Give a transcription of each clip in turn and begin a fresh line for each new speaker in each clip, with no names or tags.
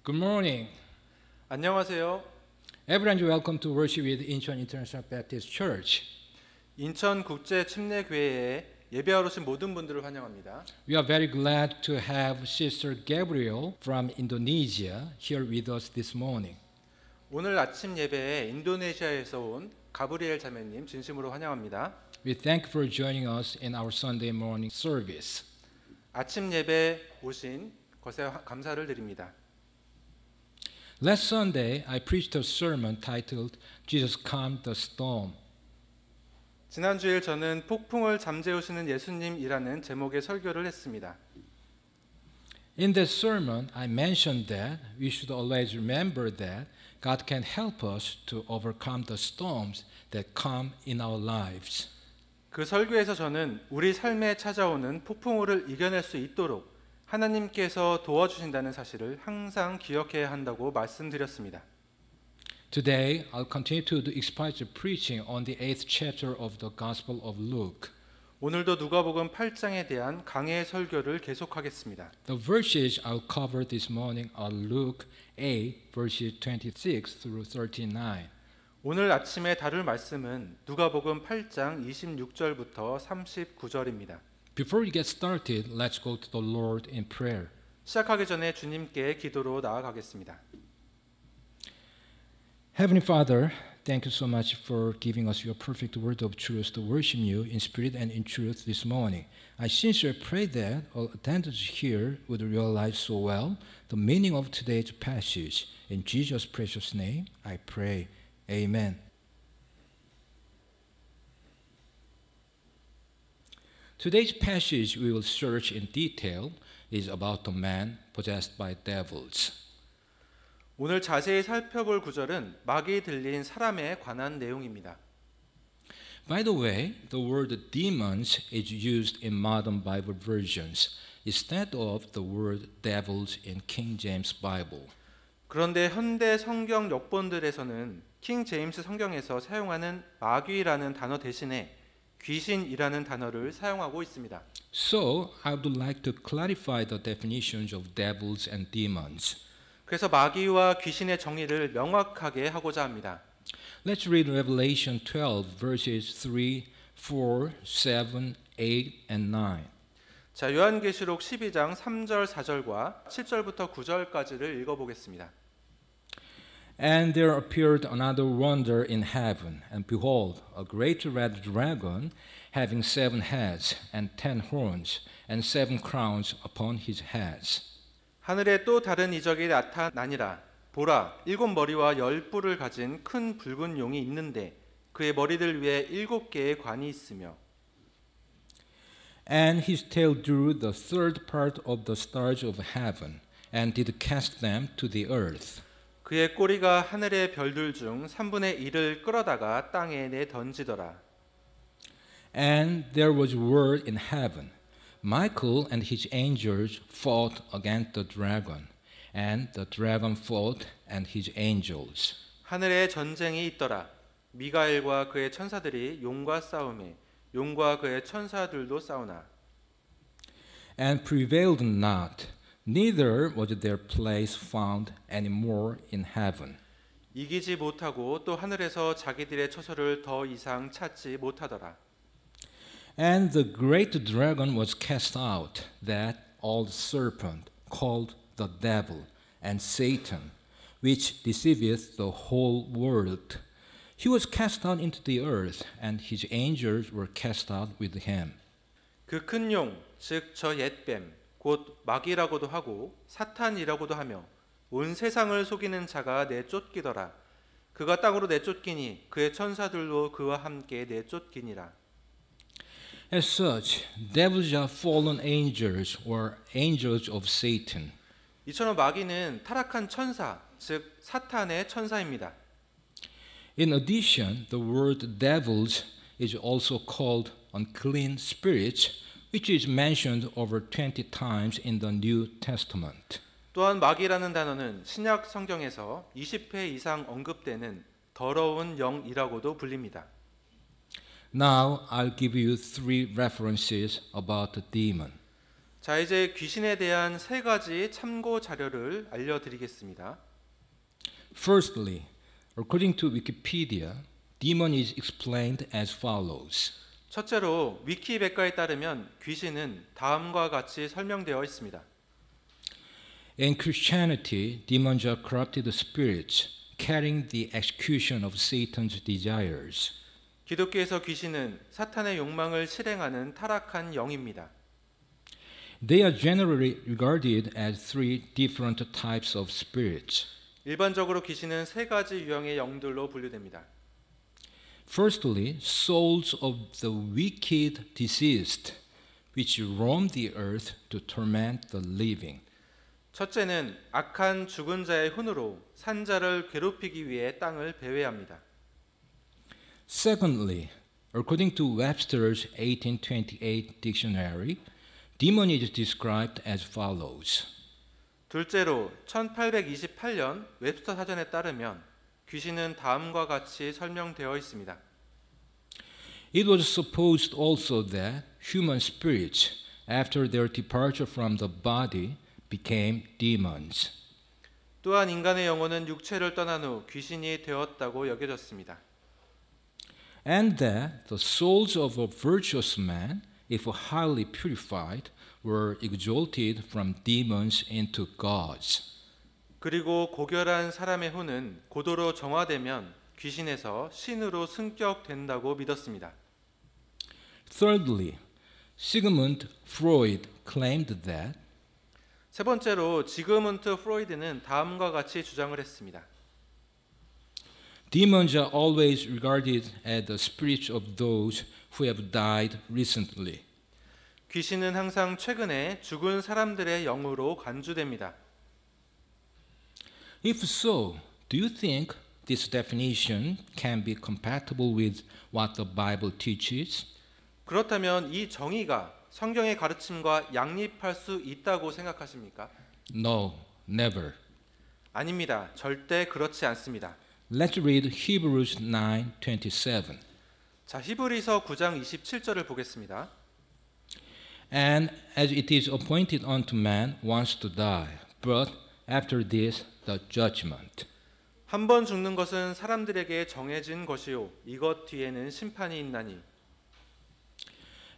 Good morning.
안녕하세요.
Everyone, welcome to worship with Incheon International Baptist Church.
인천 국제 침례교회에 예배하러 오신 모든 분들을 환영합니다.
We are very glad to have Sister Gabriel from Indonesia here with us this morning.
오늘 아침 예배에 인도네시아에서 온 가브리엘 자매님 진심으로 환영합니다.
We thank you for joining us in our Sunday morning service.
아침 예배 오신 것에 감사를 드립니다.
Last Sunday, I preached a sermon titled Jesus Calmed the Storm.
지난 주일 저는 폭풍을 잠재우시는 예수님이라는 제목의 설교를 했습니다.
In that sermon, I mentioned that we should always remember that God can help us to overcome the storms that come in our lives.
그 설교에서 저는 우리 삶에 찾아오는 폭풍우를 이겨낼 수 있도록 하나님께서 도와주신다는 사실을 항상 기억해야 한다고 말씀드렸습니다.
Today, I'll continue to do expositive preaching on the 8th chapter of the Gospel of Luke.
오늘도 누가복음 8장에 대한 강해 설교를 계속하겠습니다.
The verses I'll cover this morning are Luke 8, verses 26 through 39.
오늘 아침에 다룰 말씀은 누가복음 8장 26절부터 39절입니다.
Before we get started, let's go to the Lord in prayer.
시작하기 전에 주님께 기도로 나아가겠습니다.
Heavenly Father, thank you so much for giving us your perfect word of truth to worship you in spirit and in truth this morning. I sincerely pray that all attendees here would realize so well the meaning of today's passage. In Jesus' precious name, I pray. Amen. Today's passage we will search in detail is about the man possessed by devils.
오늘 자세히 살펴볼 구절은 마귀 들린 사람에 관한 내용입니다.
By the way, the word demons is used in modern Bible versions instead of the word devils in King James Bible.
그런데 현대 성경 역본들에서는 킹 제임스 성경에서 사용하는 마귀라는 단어 대신에 귀신이라는 단어를 사용하고 있습니다.
So, I would like to clarify the definitions of devils and demons.
그래서 마귀와 귀신의 정의를 명확하게 하고자 합니다.
Let's read Revelation 12 verses 3, 4, 7, 8 and 9.
자, 요한계시록 12장 3절 4절과 7절부터 9절까지를 읽어보겠습니다.
And there appeared another wonder in heaven, and behold, a great red dragon, having 7 heads and 10 horns, and 7 crowns upon his heads.
하늘에 또 다른 이적이 나타나니라. 보라, 7 머리와 10 뿔을 가진 큰 붉은 용이 있는데 그의 머리들 위에 7개의 관이 있으며
And his tail drew the third part of the stars of heaven, and did cast them to the earth.
그의 꼬리가 하늘의 별들 중 3분의 1을 끌어다가 땅에 내던지더라.
And there was word in heaven, Michael and his angels fought against the dragon, and the dragon fought and his angels.
하늘에 전쟁이 있더라. 미가엘과 그의 천사들이 용과 싸우매 용과 그의 천사들도 싸우나.
And prevailed not, neither was their place found any more in heaven.
이기지 못하고 또 하늘에서 자기들의 처소를 더 이상 찾지 못하더라.
And the great dragon was cast out, that old serpent, called the devil and Satan, which deceiveth the whole world. He was cast out into the earth, and his angels were cast out with him.
그 큰 용, 즉 저 옛뱀, 곧 마귀라고도 하고 사탄이라고도 하며 온 세상을 속이는 자가 내쫓기더라. 그가 땅으로 내쫓기니 그의 천사들도 그와 함께 내쫓기니라.
As such, devils are fallen angels or angels of Satan.
이처럼 마귀는 타락한 천사, 즉 사탄의 천사입니다.
In addition, the word devils is also called unclean spirits, which is mentioned over 20 times in the New Testament.
또한 마귀라는 단어는 신약 성경에서 20회 이상 언급되는 더러운 영이라고도 불립니다.
Now I'll give you 3 references about the demon.
자, 이제 귀신에 대한 세 가지 참고 자료를 알려드리겠습니다.
Firstly, according to Wikipedia, demon is explained as follows.
첫째로 위키백과에 따르면 귀신은 다음과 같이 설명되어 있습니다.
In Christianity, demons are corrupted spirits carrying the execution of Satan's desires.
기독교에서 귀신은 사탄의 욕망을 실행하는 타락한 영입니다.
They are generally regarded as three different types of spirits.
일반적으로 귀신은 세 가지 유형의 영들로 분류됩니다.
Firstly, souls of the wicked deceased, which roam the earth to torment the living.
첫째는 악한 죽은 자의 혼으로 산자를 괴롭히기 위해 땅을 배회합니다.
Secondly, according to Webster's 1828 dictionary, demon is described as follows.
둘째로 1828년 웹스터 사전에 따르면 귀신은 다음과 같이 설명되어 있습니다.
It was supposed also that human spirits, after their departure from the body, became demons.
또한 인간의 영혼은 육체를 떠난 후 귀신이 되었다고 여겨졌습니다.
And that the souls of a virtuous man, if highly purified, were exalted from demons into gods.
그리고 고결한 사람의 혼은 고도로 정화되면 귀신에서 신으로 승격된다고 믿었습니다.
Thirdly, Sigmund Freud claimed that
세 번째로 지그문트 프로이드는 다음과 같이 주장을 했습니다.
demons are always regarded as the spirits of those who have died recently.
귀신은 항상 최근에 죽은 사람들의 영으로 간주됩니다.
If so, do you think this definition can be compatible with what the Bible teaches?
그렇다면 이 정의가 성경의 가르침과 양립할 수 있다고 생각하십니까?
No, never.
아닙니다. 절대 그렇지 않습니다.
Let's read Hebrews 9:27.
자, 히브리서 9장 27절을 보겠습니다.
And as it is appointed unto man once to die, but after this the judgment.
한 번 죽는 것은 사람들에게 정해진 것이요 이것 뒤에는 심판이 있나니.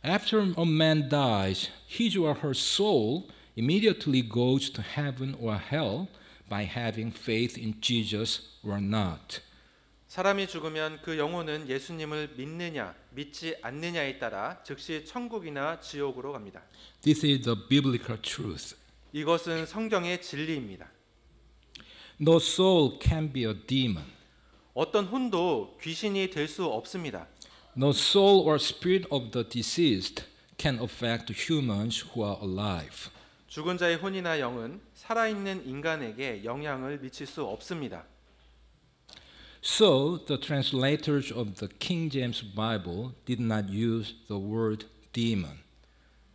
After a man dies, his or her soul immediately goes to heaven or hell by having faith in Jesus or not.
사람이 죽으면 그 영혼은 예수님을 믿느냐 믿지 않느냐에 따라 즉시 천국이나 지옥으로 갑니다.
This is the biblical truth.
이것은 성경의 진리입니다.
No soul can be a demon.
어떤 혼도 귀신이 될 수 없습니다.
No soul or spirit of the deceased can affect humans who are alive.
죽은 자의 혼이나 영은 살아있는 인간에게 영향을 미칠 수 없습니다.
So the translators of the King James Bible did not use the word demon.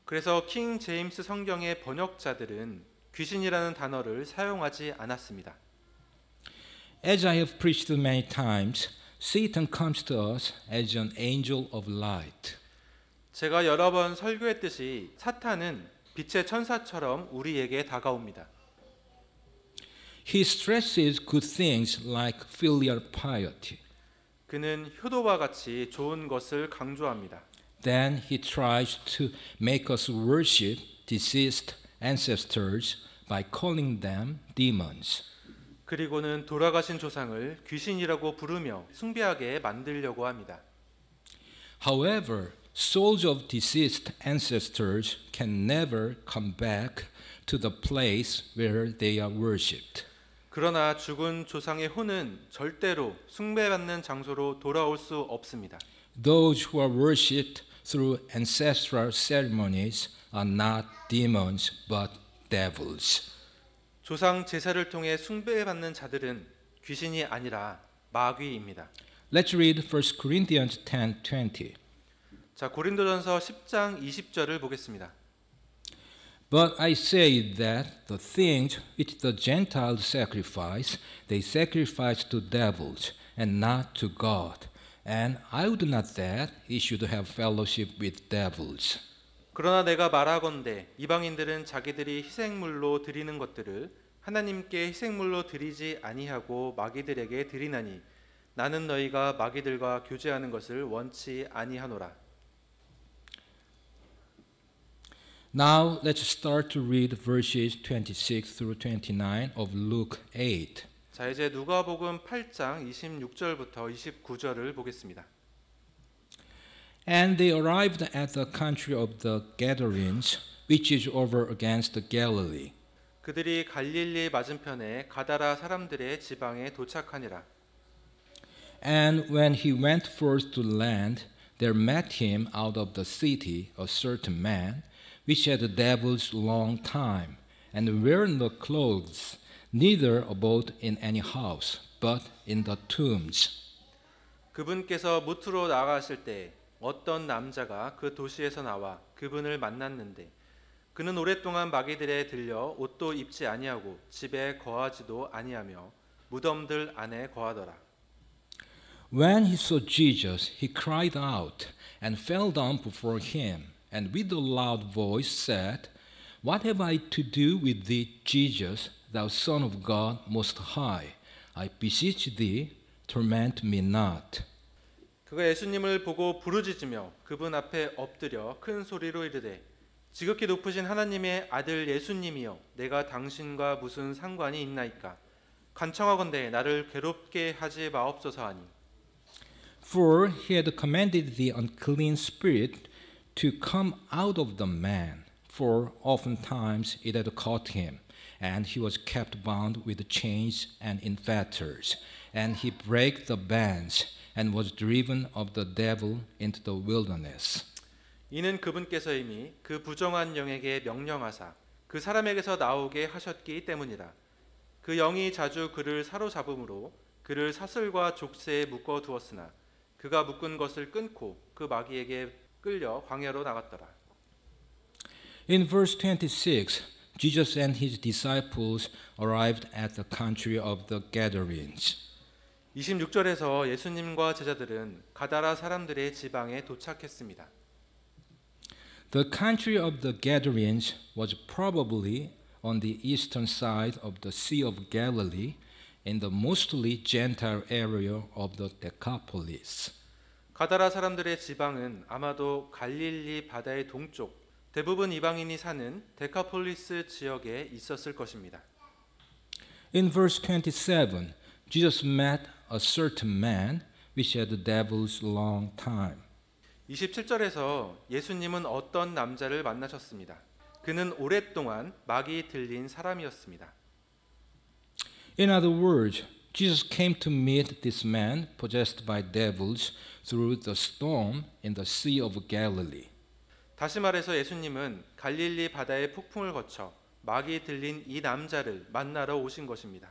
그래서 킹 제임스 성경의 번역자들은 귀신이라는 단어를 사용하지 않았습니다.
As I have preached many times, Satan comes to us as an angel of light.
제가 여러 번 설교했듯이 사탄은 빛의 천사처럼 우리에게 다가옵니다.
He stresses good things like filial piety.
그는 효도와 같이 좋은 것을 강조합니다.
Then he tries to make us worship deceased ancestors by calling them demons.
그리고는 돌아가신 조상을 귀신이라고 부르며 숭배하게 만들려고 합니다.
However, souls of deceased ancestors can never come back to the place where they are worshipped.
그러나 죽은 조상의 혼은 절대로 숭배받는 장소로 돌아올 수 없습니다.
Those who are worshipped through ancestral ceremonies are not demons but devils.
조상 제사를 통해 숭배받는 자들은 귀신이 아니라 마귀입니다.
Let's read 1 Corinthians 10:20.
자, 고린도전서 10장 20절을 보겠습니다.
But I say that the things which the Gentiles sacrifice, they sacrifice to devils and not to God. And I would not that he should have fellowship with devils.
그러나 내가 말하건대 이방인들은 자기들이 희생물로 드리는 것들을 하나님께 희생물로 드리지 아니하고 마귀들에게 드리나니 나는 너희가 마귀들과 교제하는 것을 원치 아니하노라.
Now let's start to read verses 26 through 29 of Luke 8.
자, 이제 누가복음 8장 26절부터 29절을 보겠습니다.
And they arrived at the country of the Gadarenes, which is over against Galilee.
그들이 갈릴리 맞은편에 가다라 사람들의 지방에 도착하니라.
And when he went forth to land, there met him out of the city a certain man, which had devils long time, and wear no clothes, neither abode in any house, but in the tombs.
그분께서 무트로 나아가실 때 어떤 남자가 그 도시에서 나와 그분을 만났는데 그는 오랫동안 마귀들에 들려 옷도 입지 아니하고 집에 거하지도 아니하며 무덤들 안에 거하더라.
When he saw Jesus, he cried out and fell down before him, and with a loud voice said, What have I to do with thee, Jesus, thou Son of God Most High? I beseech thee, torment me not.
그가 예수님을 보고 부르짖으며 그분 앞에 엎드려 큰 소리로 이르되 지극히 높으신 하나님의 아들 예수님이여 내가 당신과 무슨 상관이 있나이까 간청하건대 나를 괴롭게 하지 마옵소서 하니
For he had commanded the unclean spirit to come out of the man, for oftentimes it had caught him, and he was kept bound with chains and in fetters, and he brake the bands, and was driven of the devil into the wilderness.
이는 그분께서 이미 그 부정한 영에게 명령하사 그 사람에게서 나오게 하셨기 때문이라. 그 영이 자주 그를 사로잡음으로 그를 사슬과 족쇄에 묶어 두었으나 그가 묶은 것을 끊고 그 마귀에게 끌려 광야로 나갔더라.
In verse 26, Jesus and his disciples arrived at the country of the Gadarenes.
26절에서 예수님과 제자들은 가다라 사람들의 지방에 도착했습니다.
The country of the Gadarenes was probably on the eastern side of the Sea of Galilee in the mostly Gentile area of the Decapolis.
가다라 사람들의 지방은 아마도 갈릴리 바다의 동쪽, 대부분 이방인이 사는 데카폴리스 지역에 있었을 것입니다.
In verse 27, Jesus met a certain man which had devils long time.
27절에서 예수님은 어떤 남자를 만나셨습니다. 그는 오랫동안 마귀 들린 사람이었습니다.
In other words, Jesus came to meet this man possessed by devils through the storm in the Sea of Galilee.
다시 말해서 예수님은 갈릴리 바다의 폭풍을 거쳐 마귀 들린 이 남자를 만나러 오신 것입니다.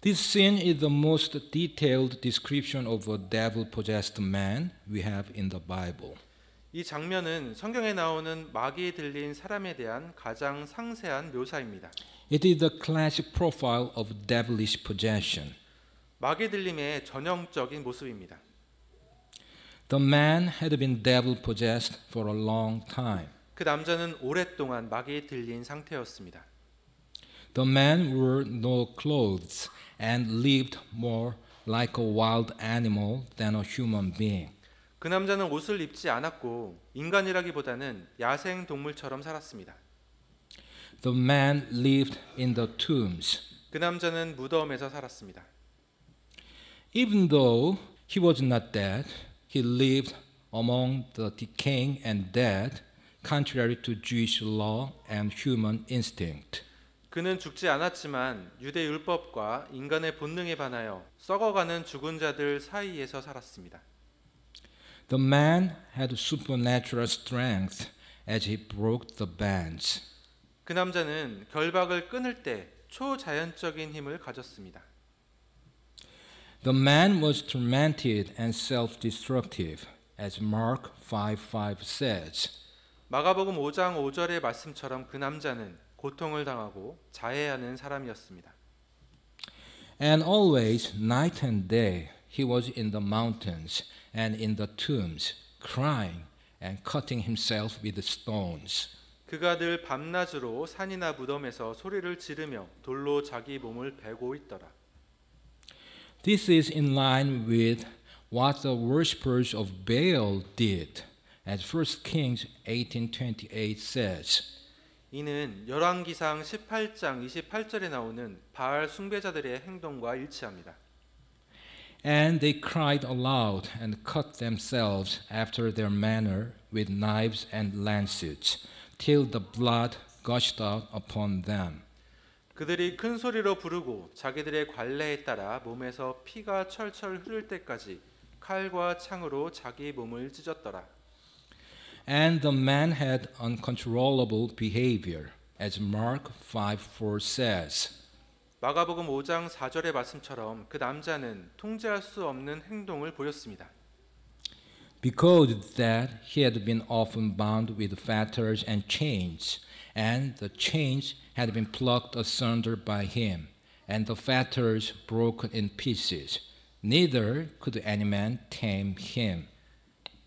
This scene is the most detailed description of a devil-possessed man we have in the Bible.
이 장면은 성경에 나오는 마귀 들린 사람에 대한 가장 상세한 묘사입니다.
It is the classic profile of devilish possession.
마귀 들림의 전형적인 모습입니다.
The man had been devil-possessed for a long time.
그 남자는 오랫동안 마귀 들린 상태였습니다.
The man wore no clothes and lived more like a wild animal than a human being.
그 남자는 옷을 입지 않았고 인간이라기보다는 야생 동물처럼 살았습니다.
The man lived in the tombs.
그 남자는 무덤에서 살았습니다.
Even though he was not dead, he lived among the decaying and dead, contrary to Jewish law and human instinct.
그는 죽지 않았지만 유대 율법과 인간의 본능에 반하여 썩어가는 죽은 자들 사이에서 살았습니다.
The man had supernatural strength as he broke the bands.
그 남자는 결박을 끊을 때 초자연적인 힘을 가졌습니다.
The man was tormented and self-destructive, as Mark 5:5 says.
마가복음 5장 5절의 말씀처럼 그 남자는 고통을 당하고 자해하는 사람이었습니다.
And always, night and day, he was in the mountains and in the tombs, crying and cutting himself with stones.
그가 늘 밤낮으로 산이나 무덤에서 소리를 지르며 돌로 자기 몸을 베고 있더라.
This is in line with what the worshippers of Baal did, as 1 Kings 18:28 says.
이는 열왕기상 18장 28절에 나오는 바알 숭배자들의 행동과 일치합니다.
And they cried aloud and cut themselves after their manner with knives and lances, till the blood gushed out upon them.
그들이 큰 소리로 부르고 자기들의 관례에 따라 몸에서 피가 철철 흐를 때까지 칼과 창으로 자기 몸을 찢었더라.
And the man had uncontrollable behavior, as Mark 5:4 says.
마가복음 5장 4절의 말씀처럼 그 남자는 통제할 수 없는 행동을 보였습니다.
Because that he had been often bound with fetters and chains, and the chains had been plucked asunder by him, and the fetters broken in pieces, neither could any man tame him.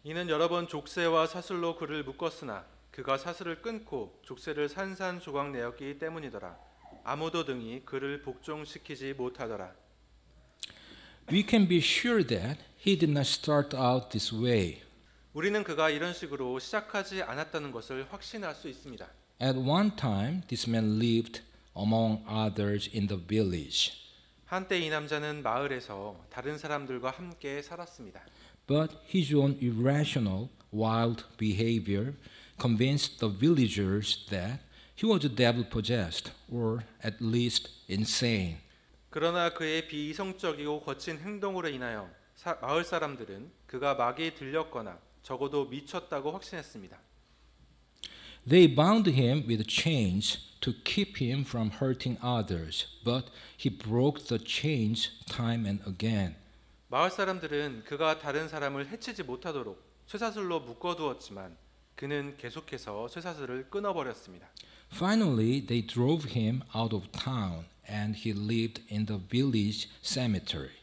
이는 여러 번 족쇄와 사슬로 그를 묶었으나 그가 사슬을 끊고 족쇄를 산산조각 내었기 때문이더라. 아무도 등이 그를 복종시키지 못하더라.
We can be sure that he did not start out this way.
우리는 그가 이런 식으로 시작하지 않았다는 것을 확신할 수 있습니다.
At one time, this man lived among others in the village.
한때 이 남자는 마을에서 다른 사람들과 함께 살았습니다.
But his own irrational, wild behavior convinced the villagers that he was devil-possessed, or at least insane.
그러나 그의 비이성적이고 거친 행동으로 인하여 마을 사람들은 그가 마귀에 들렸거나 적어도 미쳤다고 확신했습니다.
They bound him with chains to keep him from hurting others, but he broke the chains time and again.
마을 사람들은 그가 다른 사람을 해치지 못하도록 쇠사슬로 묶어두었지만 그는 계속해서 쇠사슬을 끊어버렸습니다.
Finally, they drove him out of town, and he lived in the village cemetery,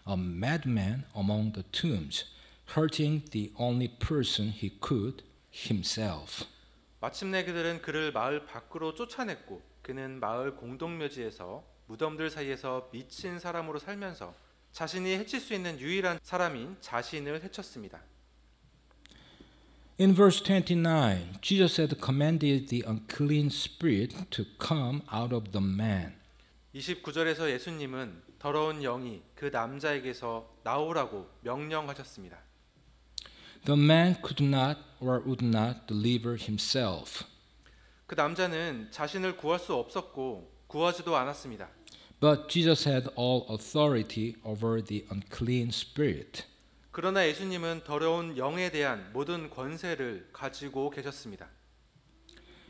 a madman among the tombs, hurting the only person he could, himself.
마침내 그들은 그를 마을 밖으로 쫓아냈고 그는 마을 공동묘지에서 무덤들 사이에서 미친 사람으로 살면서 자신이 해칠 수 있는 유일한 사람인 자신을 해쳤습니다.
In verse 29, Jesus had commanded the unclean spirit to come out of the man.
29절에서 예수님은 더러운 영이 그 남자에게서 나오라고 명령하셨습니다.
The man could not or would not deliver himself.
그 남자는 자신을 구할 수 없었고 구하지도 않았습니다.
But Jesus had all authority over the unclean spirit.
그러나 예수님은 더러운 영에 대한 모든 권세를 가지고 계셨습니다.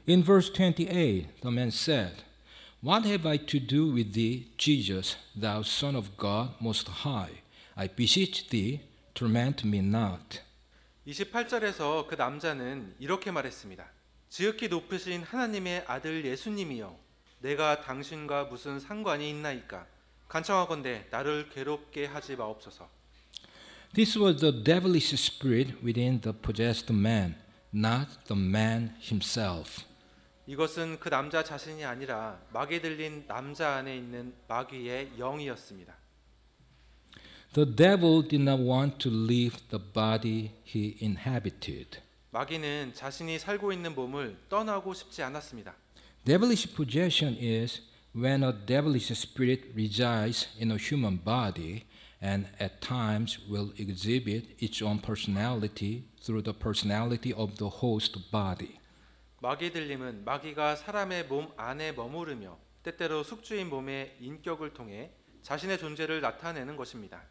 In verse 28, the man said, What have I to do with thee, Jesus, thou Son of God most high? I beseech thee, torment me not.
28절에서 그 남자는 이렇게 말했습니다. 지극히 높으신 하나님의 아들 예수님이여, 내가 당신과 무슨 상관이 있나이까? 간청하건대 나를 괴롭게 하지 마옵소서.
This was the devilish spirit within the possessed man, not the man himself.
이것은 그 남자 자신이 아니라 마귀 들린 남자 안에 있는 마귀의 영이었습니다.
The devil did not want to leave the body he inhabited.
마귀는 자신이 살고 있는 몸을 떠나고 싶지 않았습니다.
Devilish possession is when a devilish spirit resides in a human body and at times will exhibit its own personality through the personality of the host body.
마귀 들림은 마귀가 사람의 몸 안에 머무르며 때때로 숙주인 몸의 인격을 통해 자신의 존재를 나타내는 것입니다.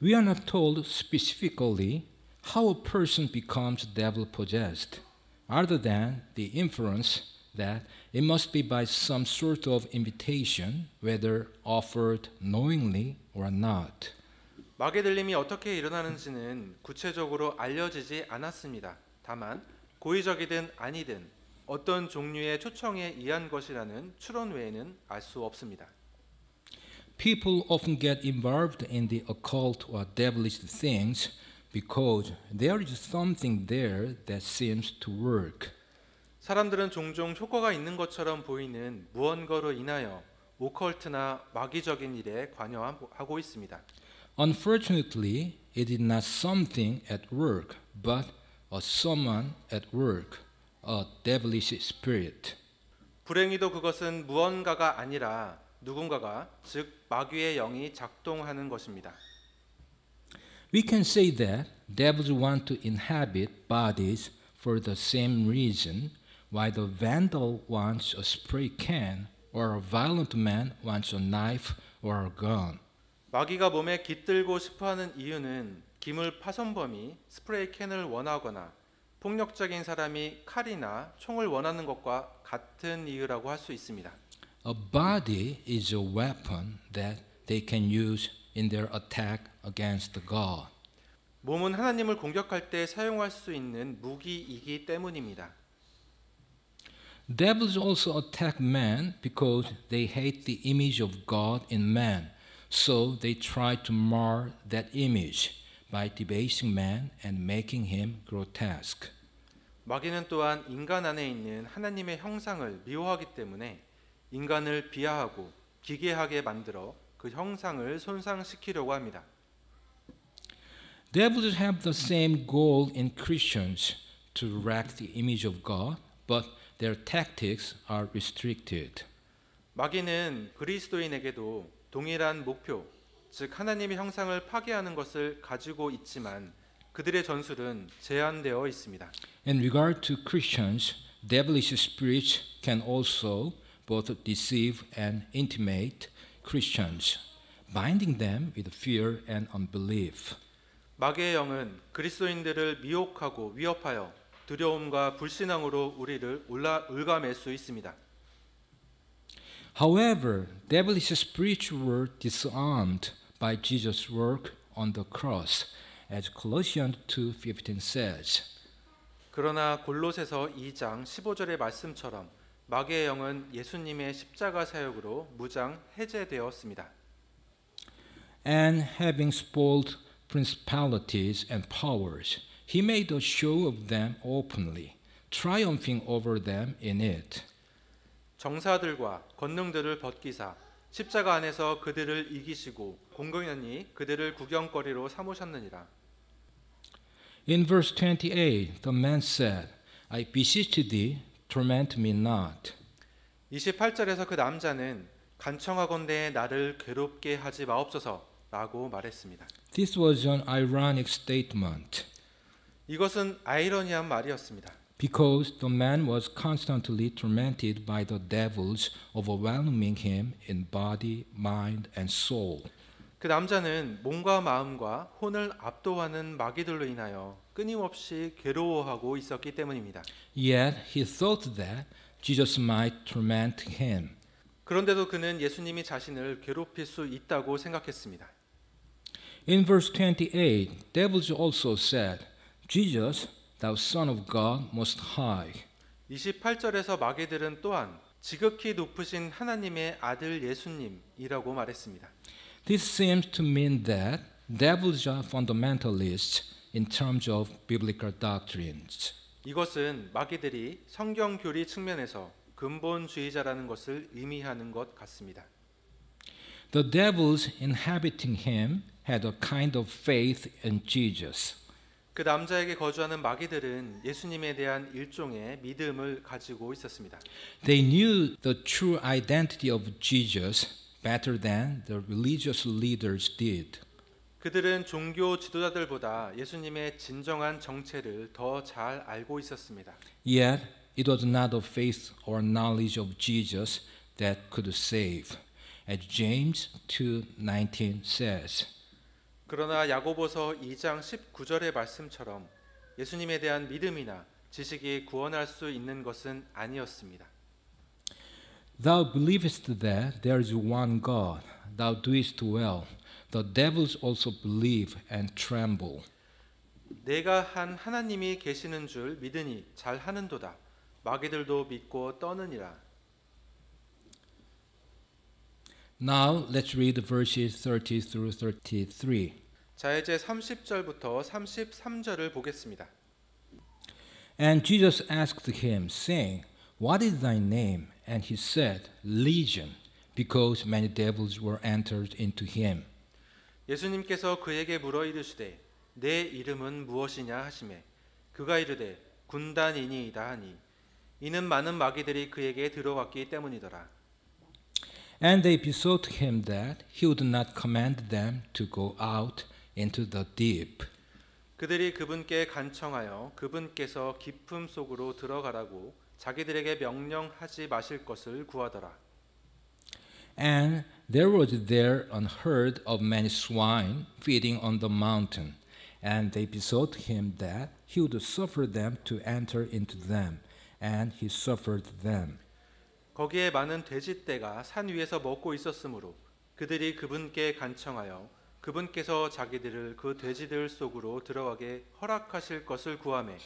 We are not told specifically how a person becomes devil possessed, other than the inference that it must be by some sort of invitation, whether offered knowingly or not.
마귀 들림이 어떻게 일어나는지는 구체적으로 알려지지 않았습니다. 다만 고의적이든 아니든 어떤 종류의 초청에 의한 것이라는 추론 외에는 알 수 없습니다.
People often get involved in the occult or devilish things because there is something there that seems to work.
사람들은 종종 효과가 있는 것처럼 보이는 무언가로 인하여 오컬트나 마귀적인 일에 관여하고 있습니다.
Unfortunately, it is not something at work, but a someone at work, a devilish spirit.
불행히도 그것은 무언가가 아니라 누군가가, 즉 마귀의 영이 작동하는 것입니다.
We can say that devils want to inhabit bodies for the same reason, while the vandal wants a spray can or a violent man wants a knife or a gun.
마귀가 몸에 깃들고 싶어하는 이유는 기물 파손범이 스프레이 캔을 원하거나 폭력적인 사람이 칼이나 총을 원하는 것과 같은 이유라고 할 수 있습니다.
A body is a weapon that they can use in their attack against God.
몸은 하나님을 공격할 때 사용할 수 있는 무기이기 때문입니다.
Devils also attack man because they hate the image of God in man, so they try to mar that image by debasing man and making him grotesque.
마귀는 또한 인간 안에 있는 하나님의 형상을 미워하기 때문에 인간을 비하하고 기괴하게 만들어 그 형상을 손상시키려고 합니다.
Devils have the same goal in Christians to wreck the image of God, but their tactics are restricted.
마귀는 그리스도인에게도 동일한 목표, 즉 하나님의 형상을 파괴하는 것을 가지고 있지만 그들의 전술은 제한되어 있습니다.
In regard to Christians, devilish spirits can also both deceive and intimidate Christians, binding them with fear and unbelief.
마귀의 영은 그리스도인들을 미혹하고 위협하여 두려움과 불신앙으로 우리를 올가맬 수 있습니다.
However, devilish spirits were disarmed by Jesus' work on the cross, as Colossians 2:15 says.
그러나 골로새서 2장 15절의 말씀처럼 마귀의 영은 예수님의 십자가 사역으로 무장 해제되었습니다.
And having spoiled principalities and powers, he made a show of them openly, triumphing over them in it.
정사들과 권능들을 벗기사 십자가 안에서 그들을 이기시고 공공연히 그들을 구경거리로 삼으셨느니라.
In verse 28, the man said, I beseech thee, torment me not.
28절에서 그 남자는 간청하건대 나를 괴롭게 하지 마옵소서라고 말했습니다.
This was an ironic statement,
이것은 아이러니한 말이었습니다.
because the man was constantly tormented by the devils, overwhelming him in body, mind, and soul.
그 남자는 몸과 마음과 혼을 압도하는 마귀들로 인하여 끊임없이 괴로워하고 있었기 때문입니다.
Yet he thought that Jesus might torment him.
그런데도 그는 예수님이 자신을 괴롭힐 수 있다고 생각했습니다.
In verse 28, devils also said, Jesus, thou Son of God most high.
28절에서 마귀들은 또한 지극히 높으신 하나님의 아들 예수님이라고 말했습니다.
This seems to mean that devils are fundamentalists in terms of biblical doctrines.
이것은 마귀들이 성경 교리 측면에서 근본주의자라는 것을 의미하는 것 같습니다.
The devils inhabiting him had a kind of faith in Jesus.
그 남자에게 거주하는 마귀들은 예수님에 대한 일종의 믿음을 가지고 있었습니다.
They knew the true identity of Jesus better than the religious leaders did.
그들은 종교 지도자들보다 예수님의 진정한 정체를 더 잘 알고 있었습니다.
Yet it was not the faith or knowledge of Jesus that could save, as James 2:19 says.
그러나 야고보서 2장 19절의 말씀처럼 예수님에 대한 믿음이나 지식이 구원할 수 있는 것은 아니었습니다.
Thou believest that there is one God, thou doest well. The devils also believe and tremble.
내가 한 하나님이 계시는 줄 믿으니 잘 하는도다. 마귀들도 믿고 떠느니라.
Now let's read verses 30 through 33.
자, 이제 30절부터 33절을 보겠습니다.
And Jesus asked him, saying, What is thy name? And he said, Legion, because many devils were entered into him.
예수님께서 그에게 물어 이르시되 내 이름은 무엇이냐 하시매 그가 이르되 군단이니이다 하니 이는 많은 마귀들이 그에게 들어왔기 때문이더라.
And they besought him that he would not command them to go out into the deep.
그들이 그분께 간청하여 그분께서 깊음 속으로 들어가라고 자기들에게 명령하지 마실 것을 구하더라.
And there was there an herd of many swine feeding on the mountain, and they besought him that he would suffer them to enter into them, and he suffered them.
거기에 많은 돼지떼가 산 위에서 먹고 있었으므로 그들이 그분께 간청하여 그분께서 자기들을 그 돼지들 속으로 들어가게 허락하실 것을 구하매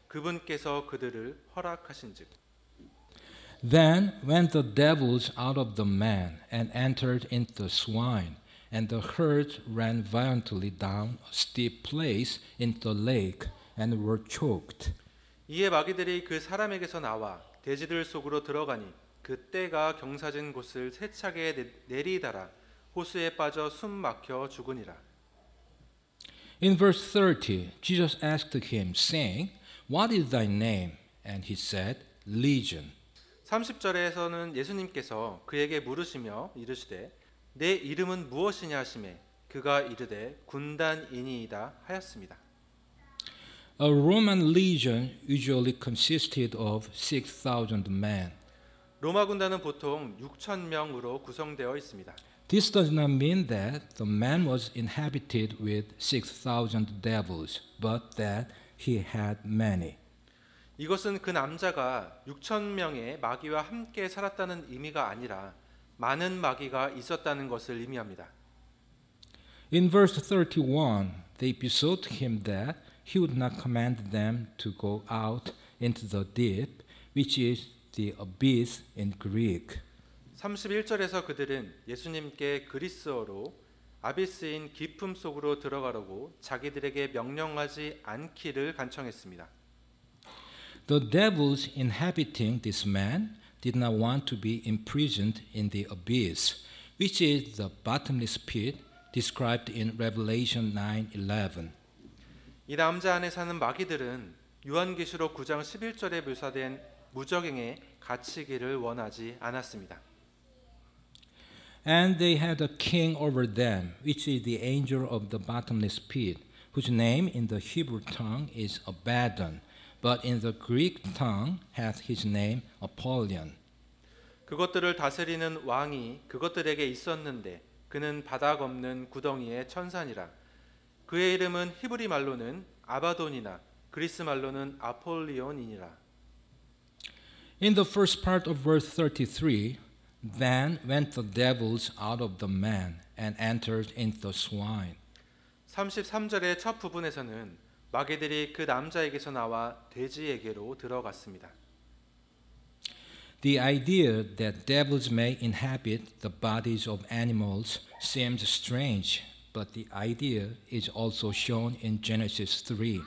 그분께서 그들을 허락하신즉.
Then went the devils out of the man and entered into the swine, and the herd ran violently down a steep place into the lake and were choked.
이에 마귀들이 그 사람에게서 나와 돼지들 속으로 들어가니 그 떼가 경사진 곳을 세차게 내리다라 호수에 빠져 숨 막혀 죽으니라.
In verse 30, Jesus asked him, saying, What is thy name? And he said, Legion.
30절에서는 예수님께서 그에게 물으시며 이르시되 내 이름은 무엇이냐 하시매 그가 이르되 군단이니이다 하였습니다.
A Roman legion usually consisted of 6,000 men.
로마 군단은 보통 6천 명으로 구성되어 있습니다.
This does not mean that the man was inhabited with 6,000 devils, but that he had many.
이것은 그 남자가 6천 명의 마귀와 함께 살았다는 의미가 아니라 많은 마귀가 있었다는 것을 의미합니다.
In verse 31, they besought him that he would not command them to go out into the deep, which is the abyss in Greek.
31절에서 그들은 예수님께 그리스어로 아비스인 깊음 속으로 들어가라고 자기들에게 명령하지 않기를 간청했습니다.
The devils inhabiting this man did not want to be imprisoned in the abyss, which is the bottomless pit described in Revelation 9:11.
이 남자 안에 사는 마귀들은 요한계시록 9장 11절에 묘사된 무적행에 갇히기를 원하지 않았습니다.
And they had a king over them, which is the angel of the bottomless pit, whose name in the Hebrew tongue is Abaddon, but in the Greek tongue hath his name Apollyon.
그것들을 다스리는 왕이 그것들에게 있었는데 그는 바닥 없는 구덩이의 천사니라. 그의 이름은 히브리 말로는 아바돈이나 그리스 말로는 아폴리온이니라.
In the first part of verse 33, then went the devils out of the man and entered into the swine.
33절의 첫 부분에서는 마귀들이 그 남자에게서 나와 돼지에게로 들어갔습니다.
The idea that devils may inhabit the bodies of animals seems strange, but the idea is also shown in Genesis 3.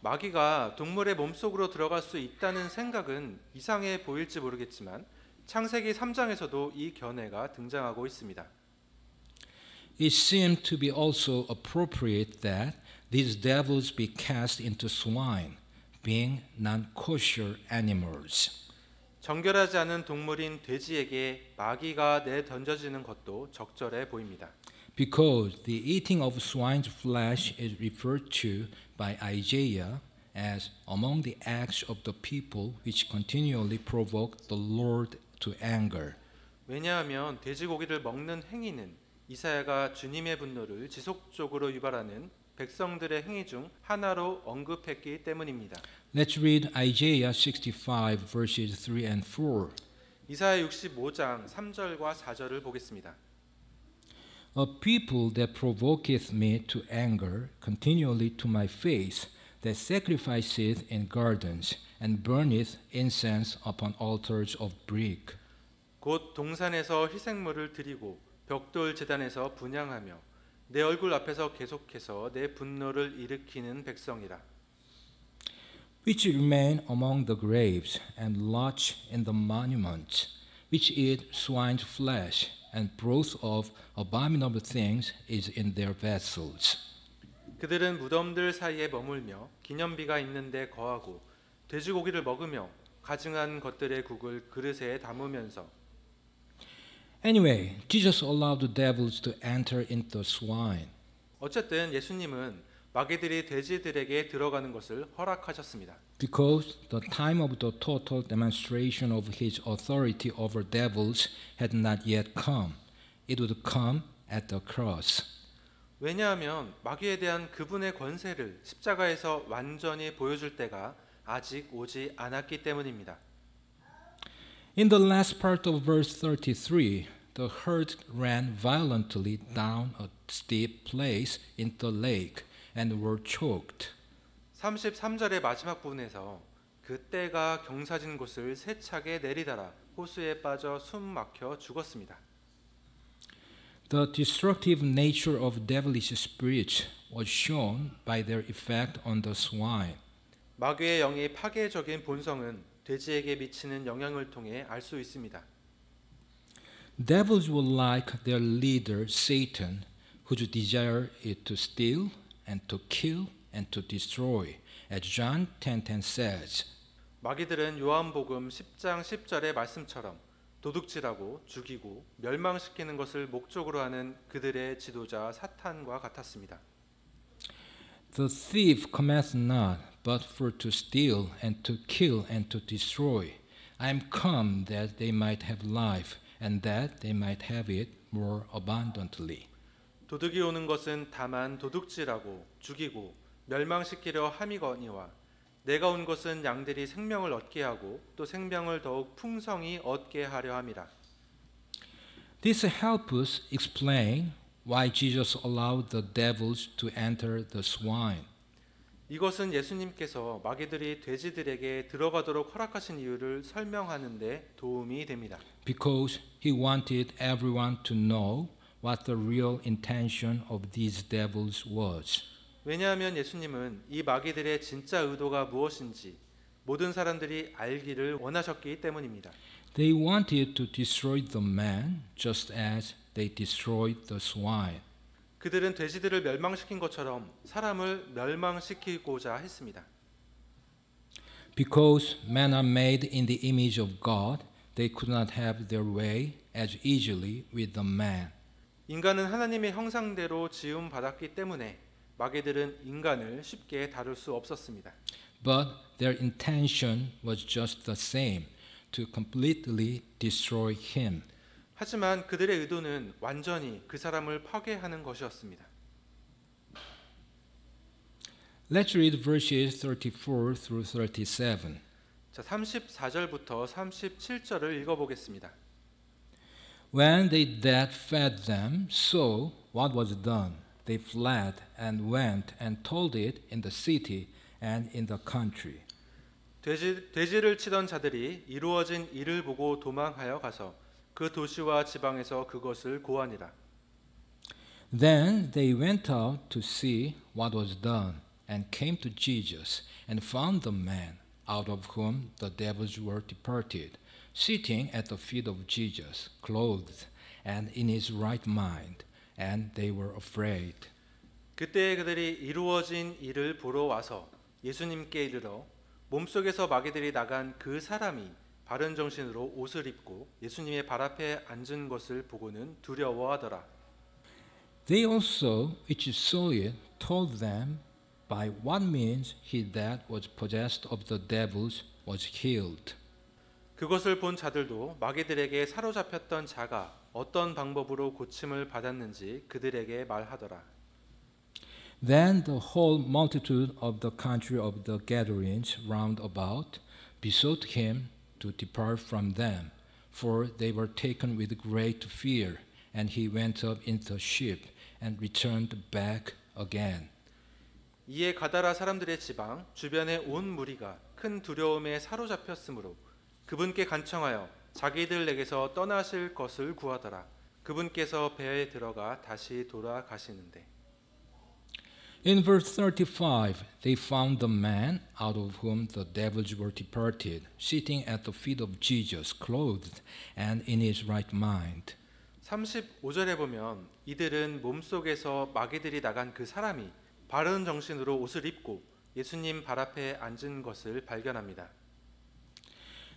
마귀가 동물의 몸속으로 들어갈 수 있다는 생각은 이상해 보일지 모르겠지만 창세기 3장에서도 이 견해가 등장하고 있습니다.
It seemed to be also appropriate that these devils be cast into swine, being non-kosher animals.
정결하지 않은 동물인 돼지에게 마귀가 내던져지는 것도 적절해 보입니다.
Because the eating of swine's flesh is referred to by Isaiah as among the acts of the people which continually provoke the Lord to anger.
왜냐하면 돼지고기를 먹는 행위는 이사야가 주님의 분노를 지속적으로 유발하는 백성들의 행위 중 하나로 언급했기 때문입니다.
Let's read Isaiah 65 verses 3 and 4.
이사야 65장 3절과 4절을 보겠습니다.
A people that provoketh me to anger continually to my face, that sacrificeth in gardens, and burneth incense upon altars of brick.
곧 동산에서 희생물을 드리고 벽돌 제단에서 분향하며 내 얼굴 앞에서 계속해서 내 분노를 일으키는 백성이라.
which remain among the graves and lodge in the monuments, which eat swine's flesh, and broth of abominable things is in their vessels.
그들은 무덤들 사이에 머물며 기념비가 있는 데 거하고 돼지고기를 먹으며 가증한 것들의 국을 그릇에 담으면서.
Anyway, Jesus allowed the devils to enter into swine.
어쨌든 예수님은 마귀들이 돼지들에게 들어가는 것을 허락하셨습니다.
Because the time of the total demonstration of his authority over devils had not yet come. It would come at the cross.
왜냐하면 마귀에 대한 그분의 권세를 십자가에서 완전히 보여줄 때가 아직 오지 않았기 때문입니다.
In the last part of verse 33, the herd ran violently down a steep place into the lake and were choked.
33절의 마지막 부분에서 그 떼가 경사진 곳을 세차게 내리다라 호수에 빠져 숨 막혀 죽었습니다.
The destructive nature of devilish spirits was shown by their effect on the swine.
마귀의 영이 파괴적인 본성은 돼지에게 미치는 영향을 통해 알 수 있습니다.
Devils were like their leader Satan, whose desire is to steal and to kill and to destroy, as John 10:10 says.
마귀들은 요한복음 10장 10절의 말씀처럼 도둑질하고 죽이고 멸망시키는 것을 목적으로 하는 그들의 지도자 사탄과 같았습니다.
The thief cometh not, but for to steal and to kill and to destroy. I am come that they might have life, and that they might have it more abundantly.
도둑이 오는 것은 다만 도둑질하고 죽이고 멸망시키려 함이거니와 내가 온 것은 양들이 생명을 얻게 하고 또 생명을 더욱 풍성히 얻게 하려 함이라.
This helps us explain why Jesus allowed the devils to enter the swine.
이것은 예수님께서 마귀들이 돼지들에게 들어가도록 허락하신 이유를 설명하는 데 도움이 됩니다.
Because he wanted everyone to know what the real intention of these devils was.
왜냐하면 예수님은 이 마귀들의 진짜 의도가 무엇인지 모든 사람들이 알기를 원하셨기 때문입니다.
They wanted to destroy the man just as they destroyed the swine.
그들은 돼지들을 멸망시킨 것처럼 사람을 멸망시키고자 했습니다.
Because men are made in the image of God, they could not have their way as easily with the man.
인간은 하나님의 형상대로 지음 받았기 때문에 마귀들은 인간을 쉽게 다룰 수 없었습니다.
But their intention was just the same, to completely destroy him.
하지만 그들의 의도는 완전히 그 사람을 파괴하는 것이었습니다.
Let's read verses 34 through 37.
자, 34절부터 37절을 읽어보겠습니다.
When they that fed them saw what was done, they fled and went and told it in the city and in the country.
돼지를 치던 자들이 이루어진 일을 보고 도망하여 가서 그 도시와 지방에서 그것을 고하니라.
Then they went out to see what was done, and came to Jesus, and found the man, out of whom the devils were departed, sitting at the feet of Jesus, clothed and in his right mind, and they were afraid.
그때 그들이 이루어진 일을 보러 와서 예수님께 이르러 몸속에서 마귀들이 나간 그 사람이 바른 정신으로 옷을 입고 예수님의 발 앞에 앉은 것을 보고는 두려워하더라.
They also, which saw it, told them by what means he that was possessed of the devils was healed.
그것을 본 자들도 마귀들에게 사로잡혔던 자가 어떤 방법으로 고침을 받았는지 그들에게 말하더라.
Then the whole multitude of the country of the Gadarenes round about besought him to depart from them, for they were taken with great fear, and he went up into a ship and returned back again.
이에 가다라 사람들의 지방 주변의 온 무리가 큰 두려움에 사로잡혔으므로 그분께 간청하여 자기들에게서 떠나실 것을 구하더라. 그분께서 배에 들어가 다시 돌아가시는데.
In verse 35, they found the man out of whom the devils were departed, sitting at the feet of Jesus, clothed and in his right mind.
35절에 보면 이들은 몸속에서 마귀들이 나간 그 사람이 바른 정신으로 옷을 입고 예수님 발 앞에 앉은 것을 발견합니다.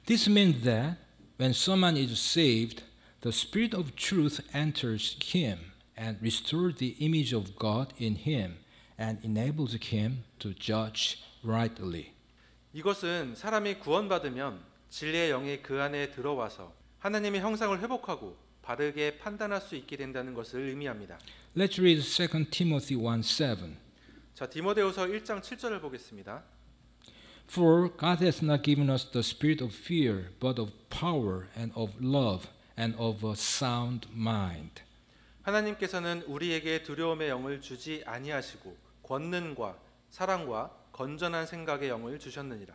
This means that when someone is saved, the Spirit of truth enters him and restores the image of God in him and enables him to judge rightly.
이것은 사람이 구원받으면 진리의 영이 그 안에 들어와서 하나님의 형상을 회복하고 바르게 판단할 수 있게 된다는 것을 의미합니다.
Let's read 2 Timothy 1:7.
자, 디모데후서 1장 7절을 보겠습니다.
For God has not given us the spirit of fear, but of power and of love and of a sound mind.
하나님께서는 우리에게 두려움의 영을 주지 아니하시고 권능과 사랑과 건전한 생각의 영을 주셨느니라.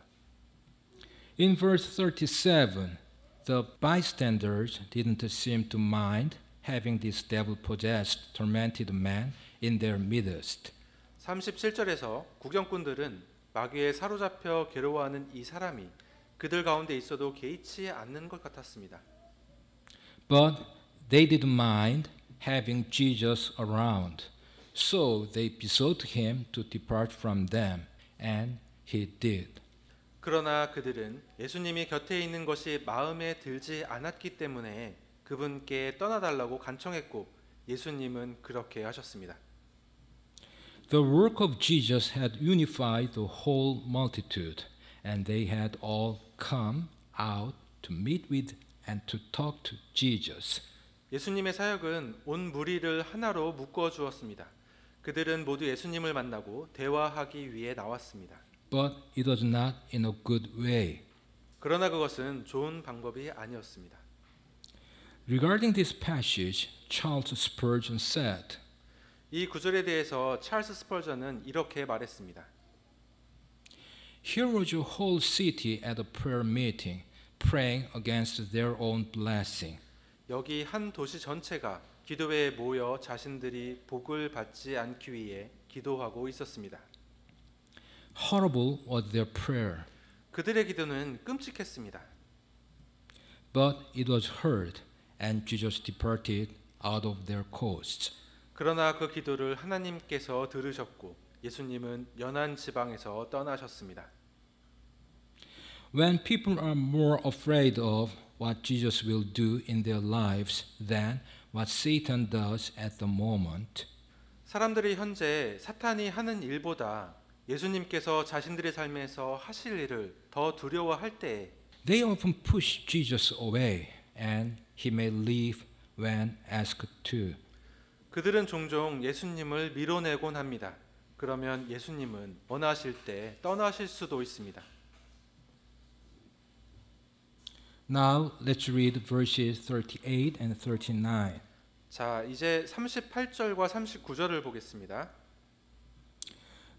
In verse 37, the bystanders didn't seem to mind having this devil-possessed, tormented man in their midst.
37절에서 구경꾼들은 마귀에 사로잡혀 괴로워하는 이 사람이 그들 가운데 있어도 개의치 않는 것 같았습니다.
But they didn't mind having Jesus around, so they besought him to depart from them, and he did.
그러나 그들은 예수님이 곁에 있는 것이 마음에 들지 않았기 때문에 그분께 떠나달라고 간청했고 예수님은 그렇게 하셨습니다.
The work of Jesus had unified the whole multitude, and they had all come out to meet with and to talk to Jesus.
예수님의 사역은 온 무리를 하나로 묶어 주었습니다. 그들은 모두 예수님을 만나고 대화하기 위해 나왔습니다.
But it was not in a good way.
그러나 그것은 좋은 방법이 아니었습니다.
Regarding this passage, Charles Spurgeon said,
이 구절에 대해서 찰스 스펄전은 이렇게 말했습니다.
Here was a whole city at a prayer meeting, praying against their own blessing.
여기 한 도시 전체가 기도회에 모여 자신들이 복을 받지 않기 위해 기도하고 있었습니다.
Horrible was their prayer,
그들의 기도는 끔찍했습니다.
but it was heard, and Jesus departed out of their coasts.
그러나 그 기도를 하나님께서 들으셨고 예수님은 연안 지방에서 떠나셨습니다.
When people are more afraid of what Jesus will do in their lives than what Satan does at the moment,
사람들이 현재 사탄이 하는 일보다 예수님께서 자신들의 삶에서 하실 일을 더 두려워할 때에
they often push Jesus away, and he may leave when asked to.
그들은 종종 예수님을 밀어내곤 합니다. 그러면 예수님은 원하실 때 떠나실 수도 있습니다.
Now let's read verses 38 and 39.
자, 이제 38절과 39절을 보겠습니다.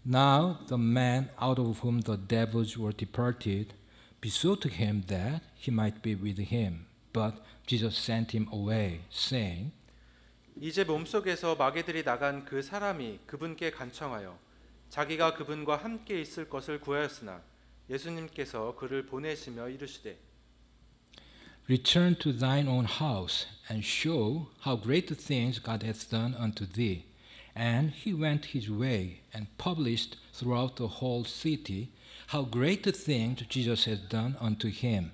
Now the man out of whom the devils were departed besought him that he might be with him, but Jesus sent him away, saying,
이제 몸속에서 마귀들이 나간 그 사람이 그분께 간청하여 자기가 그분과 함께 있을 것을 구하였으나 예수님께서 그를 보내시며 이르시되
Return to thine own house and show how great things God hath done unto thee. And he went his way and published throughout the whole city how great things Jesus had done unto him.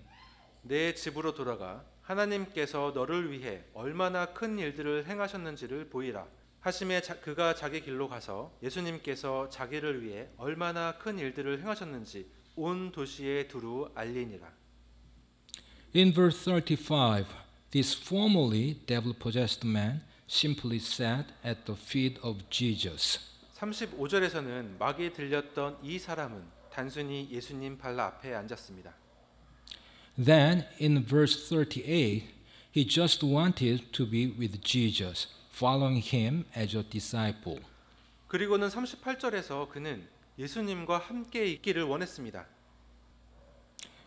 내 집으로 돌아가 하나님께서 너를 위해 얼마나 큰 일들을 행하셨는지를 보이라. 하심에 그가 자기 길로 가서 예수님께서 자기를 위해 얼마나 큰 일들을 행하셨는지 온 도시에 두루 알리니라.
In verse 35, this formerly devil-possessed man simply sat at the feet of Jesus.
35절에서는 마귀에 들렸던 이 사람은 단순히 예수님 발 앞에 앉았습니다.
Then in verse 38, he just wanted to be with Jesus, following him as a disciple.
그리고는 38절에서 그는 예수님과 함께 있기를 원했습니다.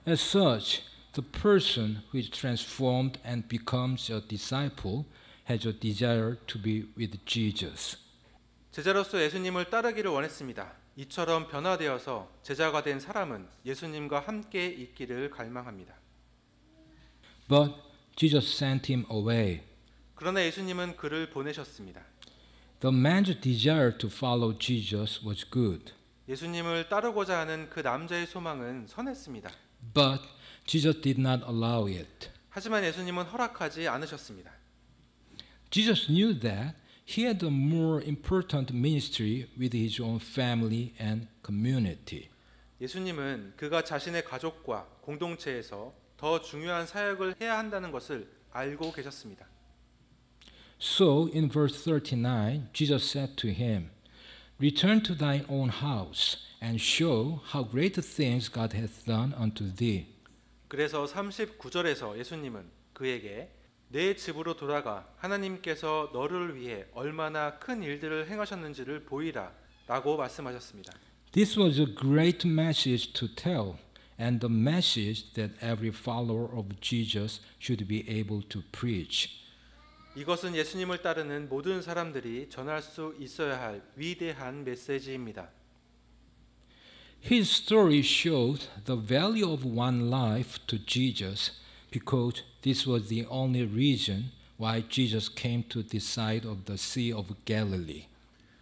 As such, the person who is transformed and becomes a disciple has a desire to be with Jesus.
제자로서 예수님을 따르기를 원했습니다. 이처럼 변화되어서 제자가 된 사람은 예수님과 함께 있기를 갈망합니다.
But Jesus sent him away.
그러나 예수님은 그를 보내셨습니다.
The man's desire to follow Jesus was good,
예수님을 따르고자 하는 그 남자의 소망은 선했습니다.
but Jesus did not allow it.
하지만 예수님은 허락하지 않으셨습니다.
Jesus knew that he had a more important ministry with his own family and community.
예수님은 그가 자신의 가족과 공동체에서 더 중요한 사역을 해야 한다는 것을 알고 계셨습니다.
So in verse 39, Jesus said to him, Return to thine own house and show how great things God hath done unto thee.
그래서 39절에서 예수님은 그에게 내 집으로 돌아가 하나님께서 너를 위해 얼마나 큰 일들을 행하셨는지를 보이라 라고 말씀하셨습니다.
This was a great message to tell, and the message that every follower of Jesus should be able to preach.
이것은 예수님을 따르는 모든 사람들이 전할 수 있어야 할 위대한 메시지입니다.
His story showed the value of one life to Jesus because this was the only reason why Jesus came to this side of the Sea of Galilee.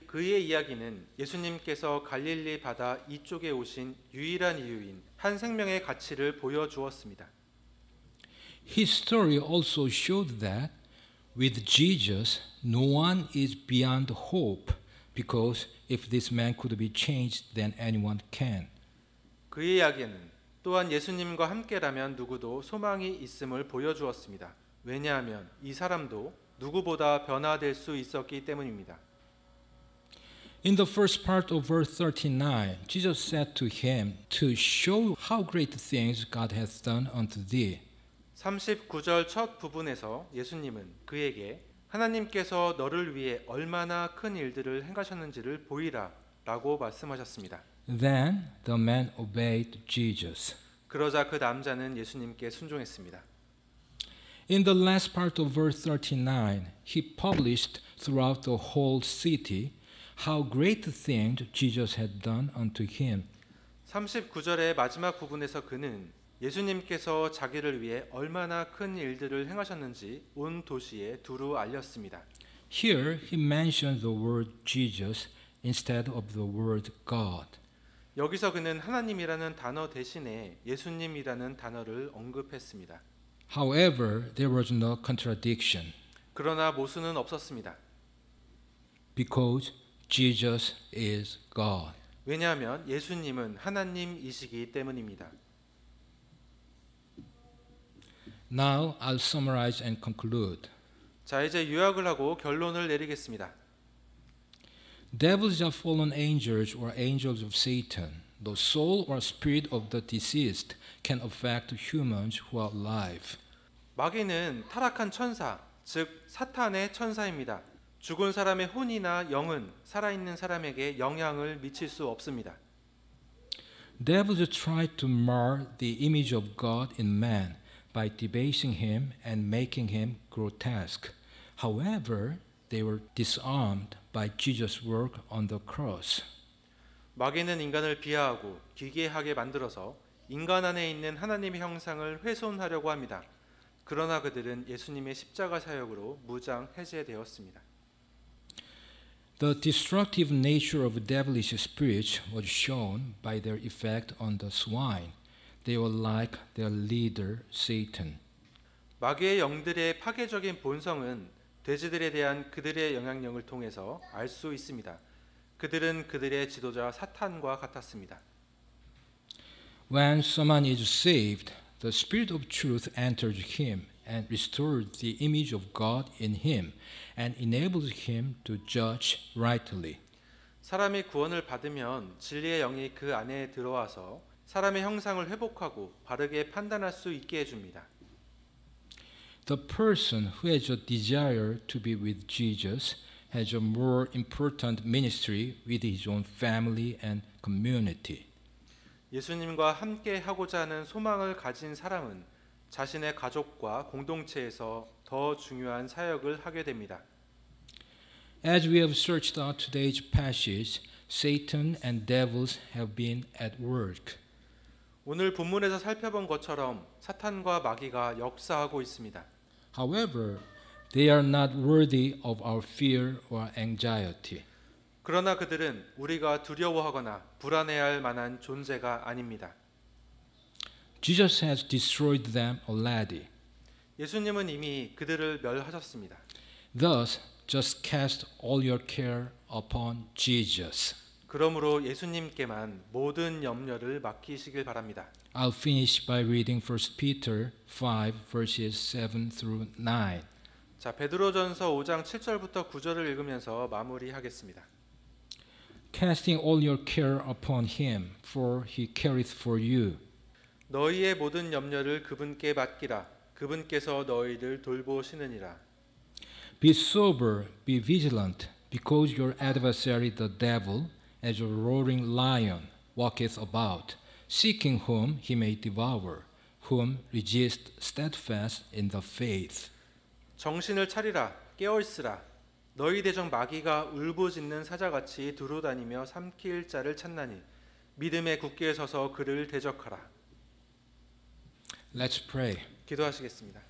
그의 이야기는 예수님께서 갈릴리 바다 이쪽에 오신 유일한 이유인 한 생명의 가치를 보여주었습니다.
His story also showed that with Jesus, no one is beyond hope because if this man could be changed, then anyone can.
그의 이야기는 또한 예수님과 함께라면 누구도 소망이 있음을 보여주었습니다. 왜냐하면 이 사람도 누구보다 변화될 수 있었기 때문입니다.
In the first part of verse 39, Jesus said to him to show how great things God hath done unto thee.
39절 첫 부분에서 예수님은 그에게 하나님께서 너를 위해 얼마나 큰 일들을 행하셨는지를 보이라 라고 말씀하셨습니다.
Then the man obeyed Jesus.
그러자 그 남자는 예수님께 순종했습니다.
In the last part of verse 39, he published throughout the whole city how great things Jesus had done unto him.
39절의 마지막 부분에서 그는 예수님께서 자기를 위해 얼마나 큰 일들을 행하셨는지 온 도시에 두루 알렸습니다.
Here he mentioned the word Jesus instead of the word God.
여기서 그는 하나님이라는 단어 대신에 예수님이라는 단어를 언급했습니다.
However, there was no contradiction
그러나 모순은 없었습니다.
because Jesus is God.
왜냐하면 예수님은 하나님이시기 때문입니다.
Now I'll summarize and conclude.
자, 이제 요약을 하고 결론을 내리겠습니다.
Devils are fallen angels or angels of Satan. The soul or spirit of the deceased can affect humans who are alive.
마귀는 타락한 천사, 즉 사탄의 천사입니다. 죽은 사람의 혼이나 영은 살아있는 사람에게 영향을 미칠 수 없습니다.
Devils try to mar the image of God in man by debasing him and making him grotesque. However, they were disarmed by Jesus' work on the cross.
마귀는 인간을 비하하고 기괴하게 만들어서 인간 안에 있는 하나님의 형상을 훼손하려고 합니다. 그러나 그들은 예수님의 십자가 사역으로 무장 해제되었습니다.
The destructive nature of devilish spirits was shown by their effect on the swine. They were like their leader, Satan.
마귀의 영들의 파괴적인 본성은 돼지들에 대한 그들의 영향력을 통해서 알 수 있습니다. 그들은 그들의 지도자 사탄과 같았습니다.
When someone is saved, the Spirit of truth enters him and restores the image of God in him and enables him to judge rightly.
사람이 구원을 받으면 진리의 영이 그 안에 들어와서 사람의 형상을 회복하고 바르게 판단할 수 있게 해줍니다.
The person who has a desire to be with Jesus has a more important ministry with his own family and community.
예수님과 함께 하고자 하는 소망을 가진 사람은 자신의 가족과 공동체에서 더 중요한 사역을 하게 됩니다.
As we have searched out today's passage, Satan and devils have been at work.
오늘 본문에서 살펴본 것처럼 사탄과 마귀가 역사하고 있습니다.
However, they are not worthy of our fear or anxiety.
그러나 그들은 우리가 두려워하거나 불안해할 만한 존재가 아닙니다.
Jesus has destroyed them already.
예수님은 이미 그들을 멸하셨습니다.
Thus, just cast all your care upon Jesus.
그러므로 예수님께만 모든 염려를 맡기시길 바랍니다.
I'll finish by reading 1 Peter 5 verses 7 through 9.
자, 베드로전서 5장 7절부터 9절을 읽으면서 마무리하겠습니다.
Casting all your care upon him, for he careth for you.
너희의 모든 염려를 그분께 맡기라. 그분께서 너희를 돌보시느니라.
Be sober, be vigilant, because your adversary the devil, as a roaring lion, walketh about, seeking whom he may devour, whom resist steadfast in the faith.
정신을 차리라. 깨어 있으라. 너희 대적 마귀가 울부짖는 사자같이 두루다니며 삼킬 자를 찾나니 믿음에 굳게 서서 그를 대적하라.
Let's pray.
기도하시겠습니다.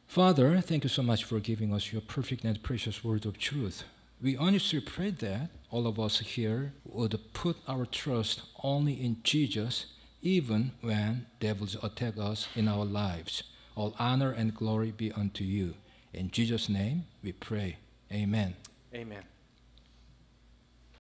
Father, thank you so much for giving us your perfect and precious word of truth. We honestly pray that all of us here would put our trust only in Jesus, even when devils attack us in our lives. All honor and glory be unto you. In Jesus' name we pray. Amen.
아멘.